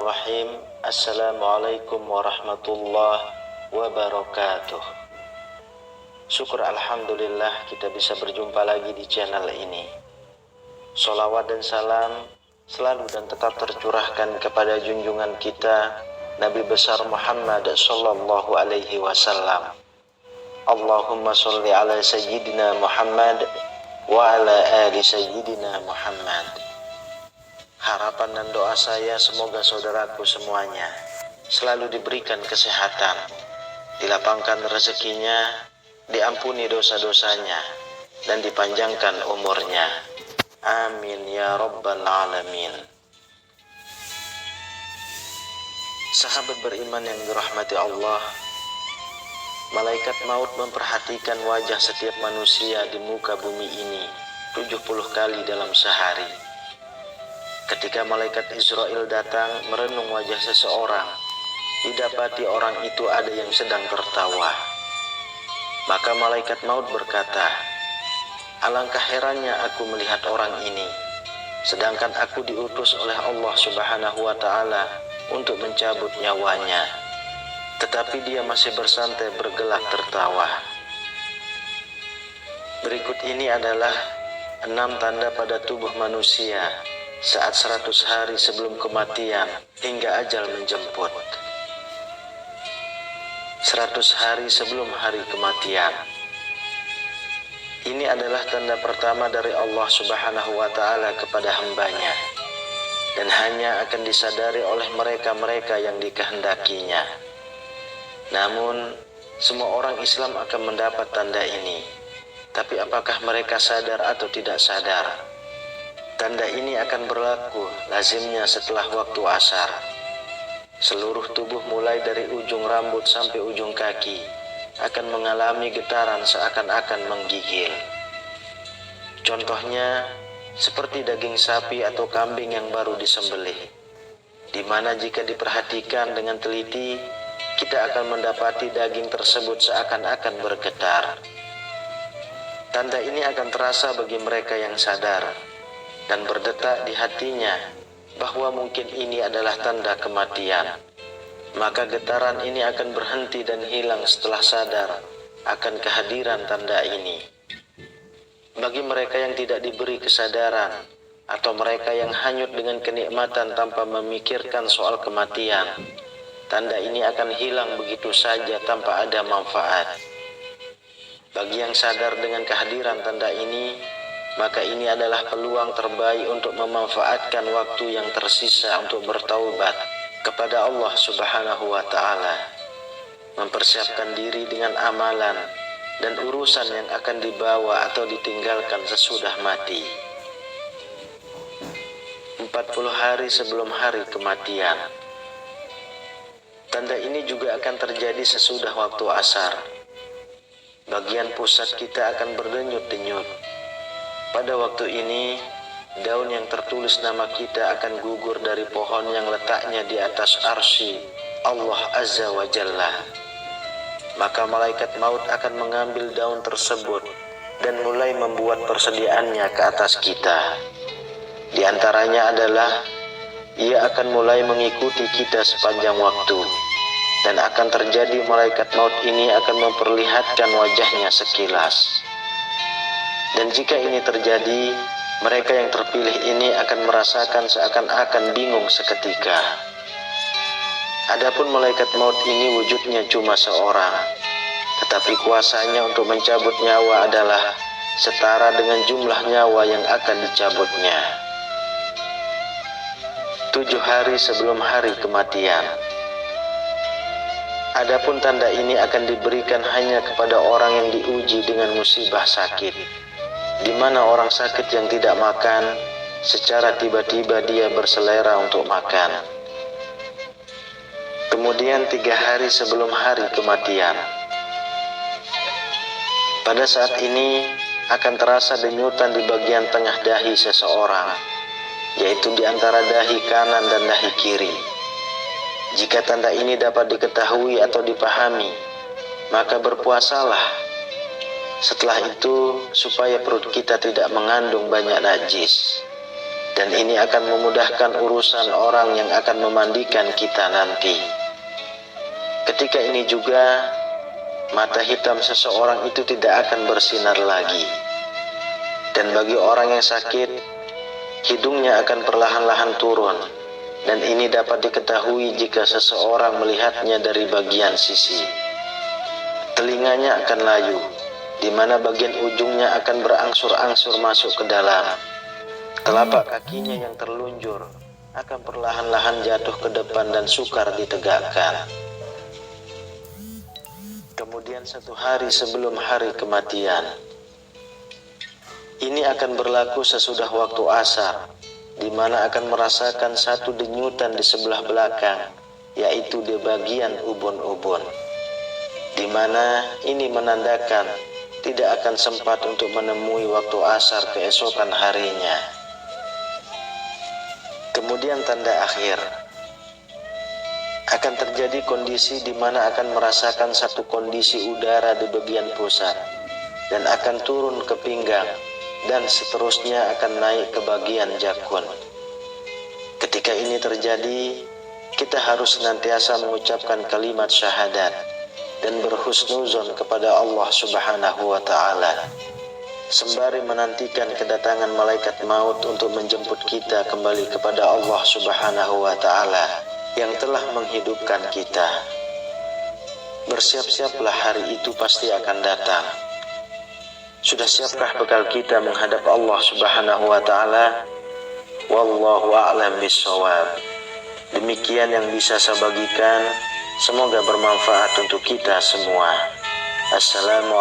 Bismillahirrahmanirrahim. Assalamualaikum warahmatullahi wabarakatuh. Syukur alhamdulillah kita bisa berjumpa lagi di channel ini. Sholawat dan salam selalu dan tetap tercurahkan kepada junjungan kita Nabi besar Muhammad sallallahu alaihi wasallam. Allahumma sholli ala sayyidina Muhammad wa ala ali sayyidina Muhammad. Harapan dan doa saya semoga saudaraku semuanya selalu diberikan kesehatan, dilapangkan rezekinya, diampuni dosa-dosanya, dan dipanjangkan umurnya. Amin ya rabbal alamin. Sahabat beriman yang dirahmati Allah, malaikat maut memperhatikan wajah setiap manusia di muka bumi ini 70 kali dalam sehari. Ketika malaikat Israel datang merenung wajah seseorang, didapati orang itu ada yang sedang tertawa. Maka malaikat maut berkata, "Alangkah herannya aku melihat orang ini, sedangkan aku diutus oleh Allah Subhanahu wa Ta'ala untuk mencabut nyawanya, tetapi dia masih bersantai bergelak tertawa." Berikut ini adalah 6 tanda pada tubuh manusia saat 100 hari sebelum kematian hingga ajal menjemput. 100 hari sebelum hari kematian. Ini adalah tanda pertama dari Allah Subhanahu wa Ta'ala kepada hambanya, dan hanya akan disadari oleh mereka-mereka yang dikehendakinya. Namun, semua orang Islam akan mendapat tanda ini. Tapi apakah mereka sadar atau tidak sadar? Tanda ini akan berlaku lazimnya setelah waktu asar. Seluruh tubuh mulai dari ujung rambut sampai ujung kaki akan mengalami getaran seakan-akan menggigil. Contohnya seperti daging sapi atau kambing yang baru disembelih, di mana jika diperhatikan dengan teliti, kita akan mendapati daging tersebut seakan-akan bergetar. Tanda ini akan terasa bagi mereka yang sadar dan berdetak di hatinya bahwa mungkin ini adalah tanda kematian. Maka getaran ini akan berhenti dan hilang setelah sadar akan kehadiran tanda ini. Bagi mereka yang tidak diberi kesadaran atau mereka yang hanyut dengan kenikmatan tanpa memikirkan soal kematian, tanda ini akan hilang begitu saja tanpa ada manfaat. Bagi yang sadar dengan kehadiran tanda ini, maka ini adalah peluang terbaik untuk memanfaatkan waktu yang tersisa untuk bertaubat kepada Allah Subhanahu wa Ta'ala, mempersiapkan diri dengan amalan dan urusan yang akan dibawa atau ditinggalkan sesudah mati. 40 hari sebelum hari kematian. Tanda ini juga akan terjadi sesudah waktu asar. Bagian pusat kita akan berdenyut-denyut. Pada waktu ini, daun yang tertulis nama kita akan gugur dari pohon yang letaknya di atas arsy Allah Azza wa Jalla. Maka malaikat maut akan mengambil daun tersebut dan mulai membuat persediaannya ke atas kita. Di antaranya adalah, ia akan mulai mengikuti kita sepanjang waktu, dan akan terjadi malaikat maut ini akan memperlihatkan wajahnya sekilas. Dan jika ini terjadi, mereka yang terpilih ini akan merasakan seakan-akan bingung seketika. Adapun malaikat maut ini wujudnya cuma seorang, tetapi kuasanya untuk mencabut nyawa adalah setara dengan jumlah nyawa yang akan dicabutnya. 7 hari sebelum hari kematian. Adapun tanda ini akan diberikan hanya kepada orang yang diuji dengan musibah sakit, di mana orang sakit yang tidak makan, secara tiba-tiba dia berselera untuk makan. Kemudian 3 hari sebelum hari kematian. Pada saat ini akan terasa denyutan di bagian tengah dahi seseorang, yaitu di antara dahi kanan dan dahi kiri. Jika tanda ini dapat diketahui atau dipahami, maka berpuasalah. Setelah itu, supaya perut kita tidak mengandung banyak najis. dan ini akan memudahkan urusan orang yang akan memandikan kita nanti. Ketika ini juga, mata hitam seseorang itu tidak akan bersinar lagi. Dan bagi orang yang sakit, hidungnya akan perlahan-lahan turun, dan ini dapat diketahui jika seseorang melihatnya dari bagian sisi. Telinganya akan layu, di mana bagian ujungnya akan berangsur-angsur masuk ke dalam. Telapak kakinya yang terlunjur akan perlahan-lahan jatuh ke depan dan sukar ditegakkan. Kemudian satu hari sebelum hari kematian, ini akan berlaku sesudah waktu asar, di mana akan merasakan satu denyutan di sebelah belakang, yaitu di bagian ubun-ubun, di mana ini menandakan tidak akan sempat untuk menemui waktu asar keesokan harinya. Kemudian tanda akhir, akan terjadi kondisi di mana akan merasakan satu kondisi udara di bagian pusat, dan akan turun ke pinggang, dan seterusnya akan naik ke bagian jakun. Ketika ini terjadi, kita harus senantiasa mengucapkan kalimat syahadat dan berhusnuzon kepada Allah Subhanahu wa Ta'ala, sembari menantikan kedatangan malaikat maut untuk menjemput kita kembali kepada Allah Subhanahu wa Ta'ala yang telah menghidupkan kita. Bersiap-siaplah, hari itu pasti akan datang. Sudah siapkah bekal kita menghadap Allah Subhanahu wa Ta'ala? Wallahu a'lam bishawab. Demikian yang bisa saya bagikan. Semoga bermanfaat untuk kita semua. Assalamualaikum.